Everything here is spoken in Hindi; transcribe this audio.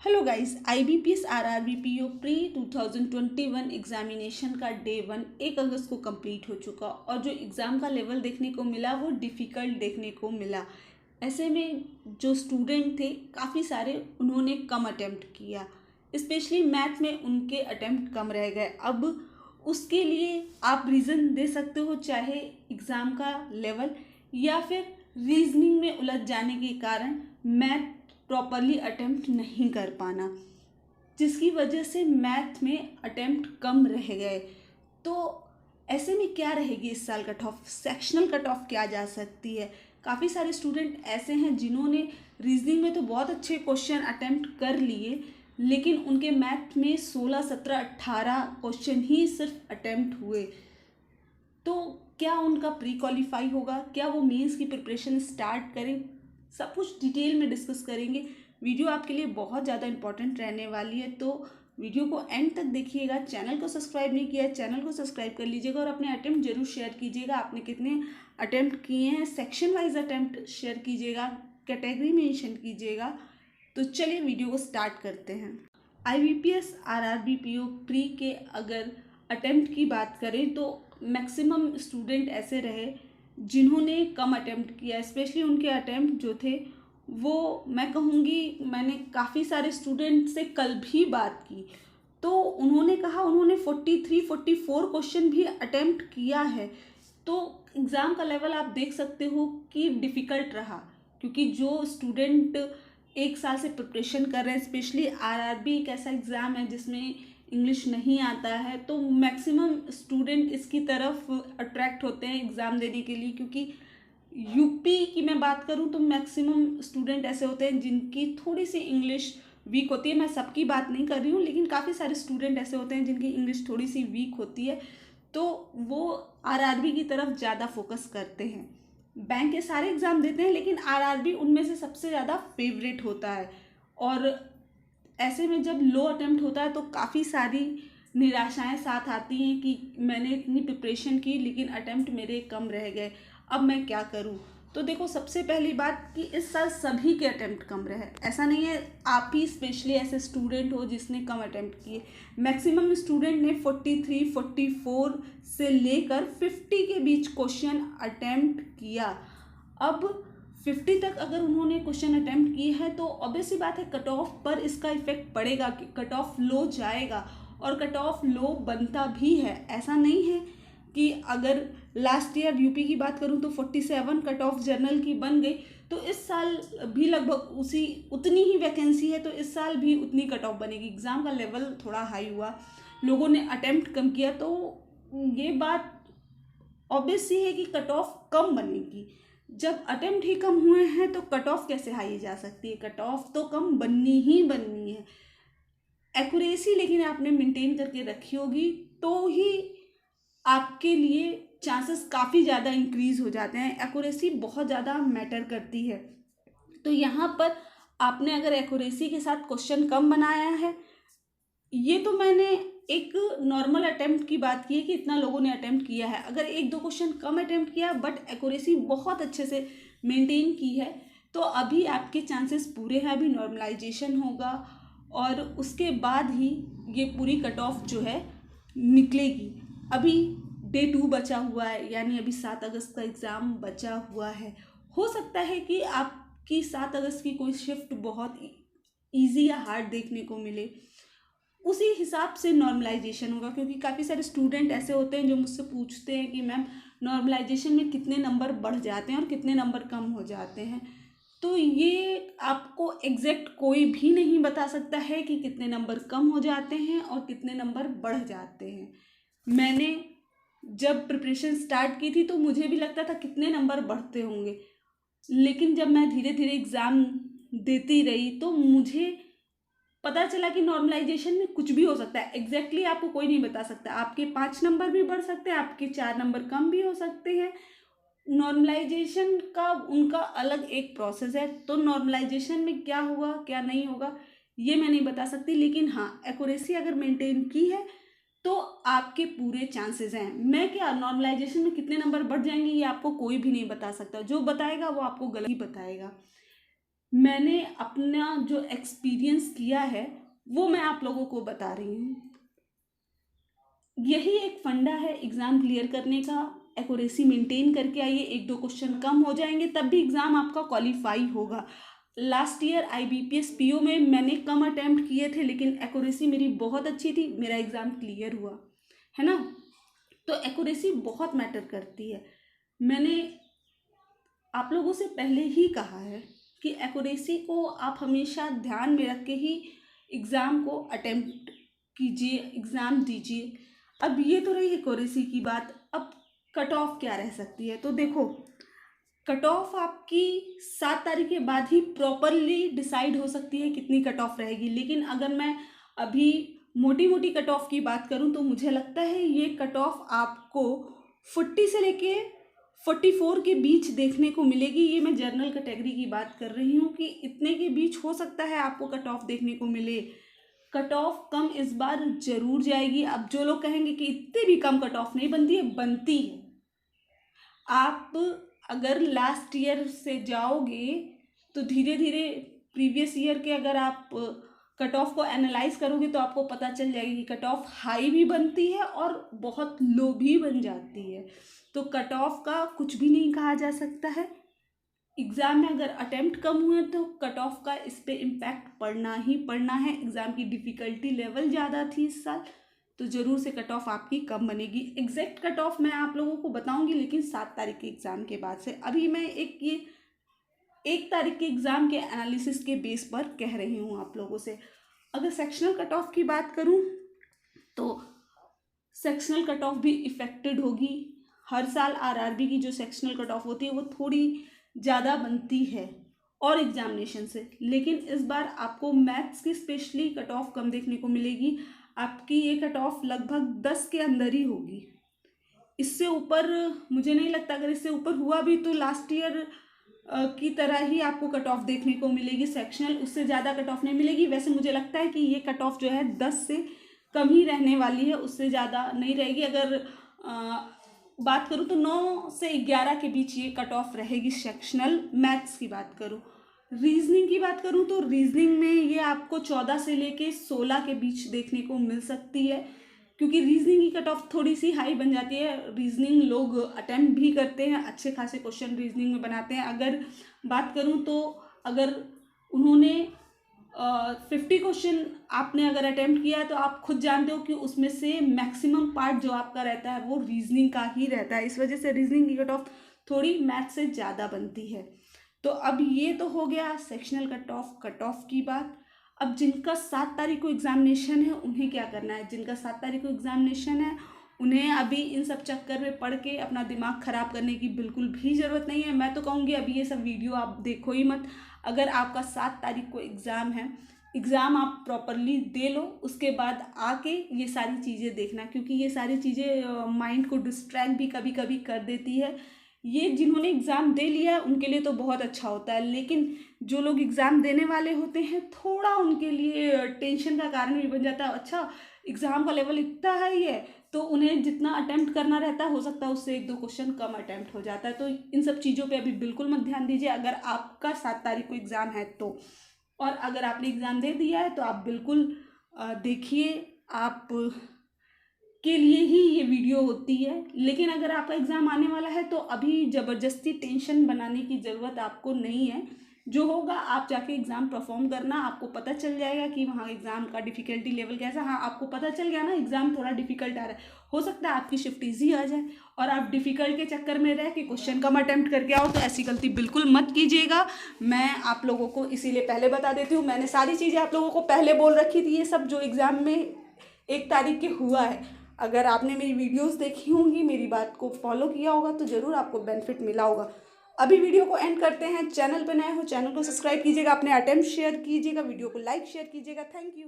Hello guys, IBPS RRB PO pre 2021 examination का डे 1 1 अगस्त को कंप्लीट हो चुका और जो एग्ज़ाम का लेवल देखने को मिला वो डिफ़िकल्ट देखने को मिला। ऐसे में जो स्टूडेंट थे काफ़ी सारे उन्होंने कम अटेम्प्ट किया, स्पेशली मैथ में उनके अटेम्प्ट कम रह गए। अब उसके लिए आप रीज़न दे सकते हो, चाहे एग्ज़ाम का लेवल या फिर रीजनिंग में उलझ जाने के कारण मैथ प्रॉपरली अटेम्प्ट नहीं कर पाना, जिसकी वजह से मैथ में अटेम्प्ट कम रह गए। तो ऐसे में क्या रहेगी इस साल cut off, sectional cut off क्या जा सकती है। काफ़ी सारे स्टूडेंट ऐसे हैं जिन्होंने रीजनिंग में तो बहुत अच्छे क्वेश्चन अटेम्प्ट कर लिए, लेकिन उनके मैथ में 16, 17, 18 क्वेश्चन ही सिर्फ अटेम्प्ट हुए। तो क्या उनका प्री क्वालिफाई होगा, क्या वो मेंस की प्रिपरेशन स्टार्ट करें, सब कुछ डिटेल में डिस्कस करेंगे। वीडियो आपके लिए बहुत ज़्यादा इंपॉर्टेंट रहने वाली है, तो वीडियो को एंड तक देखिएगा। चैनल को सब्सक्राइब नहीं किया है, चैनल को सब्सक्राइब कर लीजिएगा और अपने अटेम्प्ट जरूर शेयर कीजिएगा। आपने कितने अटेम्प्ट किए हैं, सेक्शन वाइज अटेम्प्ट शेयर कीजिएगा, कैटेगरी मेंशन कीजिएगा। तो चलिए वीडियो को स्टार्ट करते हैं। IBPS RRB PO प्री के अगर अटेम्प्ट की बात करें तो मैक्सिमम स्टूडेंट ऐसे रहे जिन्होंने कम अटेम्प्ट किया, स्पेशली उनके अटेम्प्ट जो थे वो मैं कहूँगी, मैंने काफ़ी सारे स्टूडेंट से कल भी बात की तो उन्होंने कहा उन्होंने 43, 44 क्वेश्चन भी अटेम्प्ट किया है। तो एग्ज़ाम का लेवल आप देख सकते हो कि डिफ़िकल्ट रहा, क्योंकि जो स्टूडेंट एक साल से प्रिपरेशन कर रहे हैं, स्पेशली RRB एक ऐसा एग्ज़ाम है जिसमें इंग्लिश नहीं आता है, तो मैक्सिमम स्टूडेंट इसकी तरफ अट्रैक्ट होते हैं एग्ज़ाम देने के लिए। क्योंकि यूपी की मैं बात करूं तो मैक्सिमम स्टूडेंट ऐसे होते हैं जिनकी थोड़ी सी इंग्लिश वीक होती है। मैं सबकी बात नहीं कर रही हूँ, लेकिन काफ़ी सारे स्टूडेंट ऐसे होते हैं जिनकी इंग्लिश थोड़ी सी वीक होती है, तो वो RRB की तरफ ज़्यादा फोकस करते हैं। बैंक के सारे एग्ज़ाम देते हैं, लेकिन RRB उनमें से सबसे ज़्यादा फेवरेट होता है। और ऐसे में जब लो अटेम्प्ट होता है तो काफ़ी सारी निराशाएं साथ आती हैं कि मैंने इतनी प्रिपरेशन की लेकिन अटेम्प्ट मेरे कम रह गए, अब मैं क्या करूं। तो देखो, सबसे पहली बात कि इस साल सभी के अटेम्प्ट कम रहे, ऐसा नहीं है आप ही स्पेशली ऐसे स्टूडेंट हो जिसने कम अटेम्प्ट किए। मैक्सिमम स्टूडेंट ने 43, 44 से लेकर 50 के बीच क्वेश्चन अटेम्प्ट किया। अब 50 तक अगर उन्होंने क्वेश्चन अटेम्प्ट किए हैं तो ऑब्वियस सी बात है कट ऑफ पर इसका इफेक्ट पड़ेगा कि कट ऑफ लो जाएगा, और कट ऑफ लो बनता भी है। ऐसा नहीं है कि अगर लास्ट ईयर यूपी की बात करूं तो 47 कट ऑफ जर्नल की बन गई, तो इस साल भी लगभग उतनी ही वैकेंसी है, तो इस साल भी उतनी कट ऑफ बनेगी। एग्ज़ाम का लेवल थोड़ा हाई हुआ, लोगों ने अटेम्प्ट कम किया, तो ये बात ऑब्वियस ही है कि कट ऑफ कम बनेगी। जब अटेम्प्ट ही कम हुए हैं तो कट ऑफ कैसे हाई जा सकती है, कट ऑफ तो कम बननी ही बननी है। एक्यूरेसी लेकिन आपने मेंटेन करके रखी होगी तो ही आपके लिए चांसेस काफ़ी ज़्यादा इंक्रीज हो जाते हैं। एक्यूरेसी बहुत ज़्यादा मैटर करती है। तो यहाँ पर आपने अगर एक्यूरेसी के साथ क्वेश्चन कम बनाया है, ये तो मैंने एक नॉर्मल अटेम्प्ट की बात की है कि इतना लोगों ने अटेम्प्ट किया है। अगर एक दो क्वेश्चन कम अटेम्प्ट किया बट एक्यूरेसी बहुत अच्छे से मेंटेन की है, तो अभी आपके चांसेस पूरे हैं। अभी नॉर्मलाइजेशन होगा और उसके बाद ही ये पूरी कट ऑफ जो है निकलेगी। अभी डे 2 बचा हुआ है, यानी अभी 7 अगस्त का एग्ज़ाम बचा हुआ है। हो सकता है कि आपकी 7 अगस्त की कोई शिफ्ट बहुत ईजी या हार्ड देखने को मिले, उसी हिसाब से नॉर्मलाइजेशन होगा। क्योंकि काफ़ी सारे स्टूडेंट ऐसे होते हैं जो मुझसे पूछते हैं कि मैम नॉर्मलाइजेशन में कितने नंबर बढ़ जाते हैं और कितने नंबर कम हो जाते हैं। तो ये आपको एग्जैक्ट कोई भी नहीं बता सकता है कि कितने नंबर कम हो जाते हैं और कितने नंबर बढ़ जाते हैं। मैंने जब प्रिपरेशन स्टार्ट की थी तो मुझे भी लगता था कितने नंबर बढ़ते होंगे, लेकिन जब मैं धीरे धीरे एग्ज़ाम देती रही तो मुझे पता चला कि नॉर्मलाइजेशन में कुछ भी हो सकता है। एग्जैक्टली आपको कोई नहीं बता सकता, आपके 5 नंबर भी बढ़ सकते हैं, आपके 4 नंबर कम भी हो सकते हैं। नॉर्मलाइजेशन का उनका अलग एक प्रोसेस है, तो नॉर्मलाइजेशन में क्या होगा क्या नहीं होगा ये मैं नहीं बता सकती, लेकिन हाँ, एक्यूरेसी अगर मेंटेन की है तो आपके पूरे चांसेस हैं। मैं क्या, नॉर्मलाइजेशन में कितने नंबर बढ़ जाएंगे ये आपको कोई भी नहीं बता सकता, जो बताएगा वो आपको गलत ही बताएगा। मैंने अपना जो एक्सपीरियंस किया है वो मैं आप लोगों को बता रही हूँ। यही एक फंडा है एग्ज़ाम क्लियर करने का। एक्यूरेसी मेंटेन करके आइए, एक दो क्वेश्चन कम हो जाएंगे तब भी एग्ज़ाम आपका क्वालिफाई होगा। लास्ट ईयर IBPS PO में मैंने कम अटैम्प्ट किए थे लेकिन एक्यूरेसी मेरी बहुत अच्छी थी, मेरा एग्ज़ाम क्लियर हुआ, है ना। तो एक्यूरेसी बहुत मैटर करती है। मैंने आप लोगों से पहले ही कहा है कि एक्यूरेसी को आप हमेशा ध्यान में रख के ही एग्ज़ाम को अटेम्प्ट कीजिए, एग्ज़ाम दीजिए। अब ये तो रही एक्यूरेसी की बात। अब कट ऑफ क्या रह सकती है, तो देखो कट ऑफ आपकी 7 तारीख के बाद ही प्रॉपरली डिसाइड हो सकती है कितनी कट ऑफ रहेगी। लेकिन अगर मैं अभी मोटी मोटी कट ऑफ की बात करूं तो मुझे लगता है ये कट ऑफ आपको 40 से लेके 44 के बीच देखने को मिलेगी। ये मैं जनरल कैटेगरी की बात कर रही हूँ कि इतने के बीच हो सकता है आपको कट ऑफ देखने को मिले। कट ऑफ कम इस बार जरूर जाएगी। अब जो लोग कहेंगे कि इतने भी कम कट ऑफ नहीं बनती है, बनती है। आप अगर लास्ट ईयर से जाओगे तो धीरे धीरे प्रीवियस ईयर के अगर आप कट ऑफ को एनालाइज करोगे तो आपको पता चल जाएगी कि कट ऑफ हाई भी बनती है और बहुत लो भी बन जाती है। तो कट ऑफ का कुछ भी नहीं कहा जा सकता है। एग्ज़ाम में अगर अटेम्प्ट कम हुए तो कट ऑफ का इस पर इम्पैक्ट पड़ना ही पड़ना है। एग्ज़ाम की डिफ़िकल्टी लेवल ज़्यादा थी इस साल, तो ज़रूर से कट ऑफ आपकी कम बनेगी। एग्जैक्ट कट ऑफ मैं आप लोगों को बताऊंगी लेकिन 7 तारीख के एग्ज़ाम के बाद से। अभी मैं ये 1 तारीख के एग्ज़ाम के एनालिसिस के बेस पर कह रही हूँ आप लोगों से। अगर सेक्शनल कट ऑफ की बात करूँ तो सेक्शनल कट ऑफ भी इफ़ेक्टेड होगी। हर साल RRB की जो सेक्शनल कट ऑफ होती है वो थोड़ी ज़्यादा बनती है और एग्जामिनेशन से, लेकिन इस बार आपको मैथ्स की स्पेशली कट ऑफ कम देखने को मिलेगी। आपकी ये कट ऑफ लगभग 10 के अंदर ही होगी। इससे ऊपर मुझे नहीं लगता। अगर इससे ऊपर हुआ भी तो लास्ट ईयर की तरह ही आपको कट ऑफ देखने को मिलेगी सेक्शनल, उससे ज़्यादा कट ऑफ नहीं मिलेगी। वैसे मुझे लगता है कि ये कट ऑफ जो है 10 से कम ही रहने वाली है, उससे ज़्यादा नहीं रहेगी। अगर बात करूँ तो 9 से 11 के बीच ये कट ऑफ रहेगी सेक्शनल मैथ्स की बात करूँ। रीजनिंग की बात करूँ तो रीजनिंग में ये आपको 14 से लेके 16 के बीच देखने को मिल सकती है, क्योंकि रीजनिंग की कट ऑफ थोड़ी सी हाई बन जाती है। रीजनिंग लोग अटेम्प्ट भी करते हैं, अच्छे खासे क्वेश्चन रीजनिंग में बनाते हैं। अगर बात करूँ तो अगर उन्होंने 50 क्वेश्चन आपने अगर अटेम्प्ट किया है तो आप खुद जानते हो कि उसमें से मैक्सिमम पार्ट जो आपका रहता है वो रीजनिंग का ही रहता है। इस वजह से रीजनिंग की कट ऑफ थोड़ी मैथ से ज़्यादा बनती है। तो अब ये तो हो गया सेक्शनल कट ऑफ की बात। अब जिनका 7 तारीख को एग्जामिनेशन है उन्हें क्या करना है। जिनका 7 तारीख को एग्जामिनेशन है उन्हें अभी इन सब चक्कर में पढ़ के अपना दिमाग ख़राब करने की बिल्कुल भी ज़रूरत नहीं है। मैं तो कहूँगी अभी ये सब वीडियो आप देखो ही मत। अगर आपका 7 तारीख को एग्ज़ाम है, एग्ज़ाम आप प्रॉपरली दे लो, उसके बाद आके ये सारी चीज़ें देखना, क्योंकि ये सारी चीज़ें माइंड को डिस्ट्रैक्ट भी कभी कभी कर देती है। ये जिन्होंने एग्ज़ाम दे लिया है उनके लिए तो बहुत अच्छा होता है, लेकिन जो लोग एग्ज़ाम देने वाले होते हैं थोड़ा उनके लिए टेंशन का कारण भी बन जाता है। अच्छा, एग्ज़ाम का लेवल इतना हाई है तो उन्हें जितना अटेम्प्ट करना रहता है हो सकता है उससे 1-2 क्वेश्चन कम अटेम्प्ट हो जाता है। तो इन सब चीज़ों पे अभी बिल्कुल मत ध्यान दीजिए अगर आपका 7 तारीख को एग्ज़ाम है तो। और अगर आपने एग्ज़ाम दे दिया है तो आप बिल्कुल देखिए, आप के लिए ही ये वीडियो होती है। लेकिन अगर आपका एग्ज़ाम आने वाला है तो अभी ज़बरदस्ती टेंशन बनाने की ज़रूरत आपको नहीं है। जो होगा आप जाके एग्ज़ाम परफॉर्म करना, आपको पता चल जाएगा कि वहाँ एग्ज़ाम का डिफ़िकल्टी लेवल कैसा। हाँ, आपको पता चल गया ना एग्ज़ाम थोड़ा डिफ़िकल्ट आ रहा है, हो सकता है आपकी शिफ्ट ईजी आ जाए और आप डिफ़िकल्ट के चक्कर में रह के क्वेश्चन कम अटैम्प्ट करके आओ, तो ऐसी गलती बिल्कुल मत कीजिएगा। मैं आप लोगों को इसीलिए पहले बता देती हूँ। मैंने सारी चीज़ें आप लोगों को पहले बोल रखी थी, ये सब जो एग्ज़ाम में 1 तारीख के हुआ है। अगर आपने मेरी वीडियोस देखी होंगी, मेरी बात को फॉलो किया होगा तो ज़रूर आपको बेनिफिट मिला होगा। अभी वीडियो को एंड करते हैं। चैनल पर नए हो चैनल को सब्सक्राइब कीजिएगा, अपने अटेम्प्ट शेयर कीजिएगा, वीडियो को लाइक शेयर कीजिएगा। Thank you.